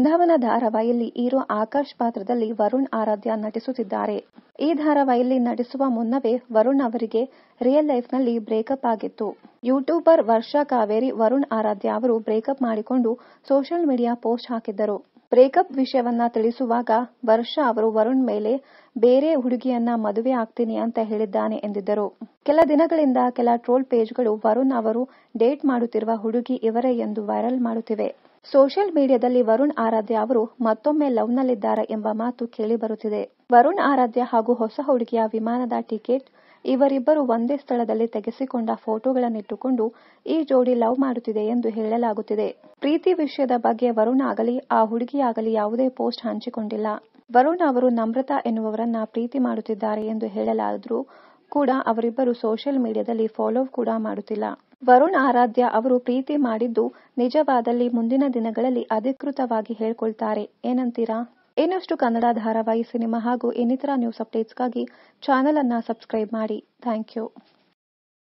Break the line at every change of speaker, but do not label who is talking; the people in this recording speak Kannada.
ಬೃಂದಾವನ ಧಾರಾವಾಹಿಯಲ್ಲಿ ಹೀರೋ ಆಕಾಶ್ ಪಾತ್ರದಲ್ಲಿ ವರುಣ್ ಆರಾಧ್ಯ ನಟಿಸುತ್ತಿದ್ದಾರೆ. ಈ ಧಾರಾವಾಹಿಯಲ್ಲಿ ನಟಿಸುವ ಮುನ್ನವೇ ವರುಣ್ ಅವರಿಗೆ ರಿಯಲ್ ಲೈಫ್ನಲ್ಲಿ ಬ್ರೇಕಪ್ ಆಗಿತ್ತು. ಯೂಟ್ಯೂಬರ್ ವರ್ಷಾ ಕಾವೇರಿ ವರುಣ್ ಆರಾಧ್ಯ ಅವರು ಬ್ರೇಕಪ್ ಮಾಡಿಕೊಂಡು ಸೋಷಿಯಲ್ ಮೀಡಿಯಾ ಪೋಸ್ಟ್ ಹಾಕಿದ್ದರು. ಬ್ರೇಕಪ್ ವಿಷಯವನ್ನ ತಿಳಿಸುವಾಗ ವರ್ಷಾ ಅವರು ವರುಣ್ ಮೇಲೆ ಬೇರೆ ಹುಡುಗಿಯನ್ನ ಮದುವೆ ಆಗ್ತೀನಿ ಅಂತ ಹೇಳಿದ್ದಾನೆ ಎಂದಿದ್ದರು. ಕೆಲ ದಿನಗಳಿಂದ ಕೆಲ ಟ್ರೋಲ್ ಪೇಜ್ಗಳು ವರುಣ್ ಅವರು ಡೇಟ್ ಮಾಡುತ್ತಿರುವ ಹುಡುಗಿ ಇವರೇ ಎಂದು ವೈರಲ್ ಮಾಡುತ್ತಿವೆ. ಸೋಷಿಯಲ್ ಮೀಡಿಯಾದಲ್ಲಿ ವರುಣ್ ಆರಾಧ್ಯ ಅವರು ಮತ್ತೊಮ್ಮೆ ಲವ್ನಲ್ಲಿದ್ದಾರೆ ಎಂಬ ಮಾತು ಕೇಳಿಬರುತ್ತಿದೆ. ವರುಣ್ ಆರಾಧ್ಯ ಹಾಗೂ ಹೊಸ ಹುಡುಗಿಯ ವಿಮಾನದ ಟಿಕೆಟ್ ಇವರಿಬ್ಬರು ಒಂದೇ ಸ್ಥಳದಲ್ಲಿ ತೆಗೆಸಿಕೊಂಡ ಫೋಟೋಗಳನ್ನಿಟ್ಟುಕೊಂಡು ಈ ಜೋಡಿ ಲವ್ ಮಾಡುತ್ತಿದೆ ಎಂದು ಹೇಳಲಾಗುತ್ತಿದೆ. ಪ್ರೀತಿ ವಿಷಯದ ಬಗ್ಗೆ ವರುಣ್ ಆಗಲಿ ಆ ಹುಡುಗಿಯಾಗಲಿ ಯಾವುದೇ ಪೋಸ್ಟ್ ಹಂಚಿಕೊಂಡಿಲ್ಲ. ವರುಣ್ ಅವರು ನಮ್ರತಾ ಎನ್ನುವವರನ್ನ ಪ್ರೀತಿ ಮಾಡುತ್ತಿದ್ದಾರೆ ಎಂದು ಹೇಳಲಾದರೂ ಕೂಡ ಅವರಿಬ್ಬರು ಸೋಷಿಯಲ್ ಮೀಡಿಯಾದಲ್ಲಿ ಫಾಲೋ ಕೂಡ ಮಾಡುತ್ತಿಲ್ಲ. ವರುಣ್ ಆರಾಧ್ಯ ಅವರು ಪ್ರೀತಿ ಮಾಡಿದ್ದು ನಿಜವಾದಲ್ಲಿ ಮುಂದಿನ ದಿನಗಳಲ್ಲಿ ಅಧಿಕೃತವಾಗಿ ಹೇಳ್ಕೊಳ್ತಾರೆ. ಏನಂತೀರಾ? ಇನ್ನಷ್ಟು ಕನ್ನಡ ಧಾರಾವಾಹಿ, ಸಿನಿಮಾ ಹಾಗೂ ಇನ್ನಿತರ ನ್ಯೂಸ್ ಅಪ್ಡೇಟ್ಸ್ಗಾಗಿ ಚಾನೆಲ್ ಅನ್ನ ಸಬ್ಸ್ಕ್ರೈಬ್ ಮಾಡಿ. Thank you.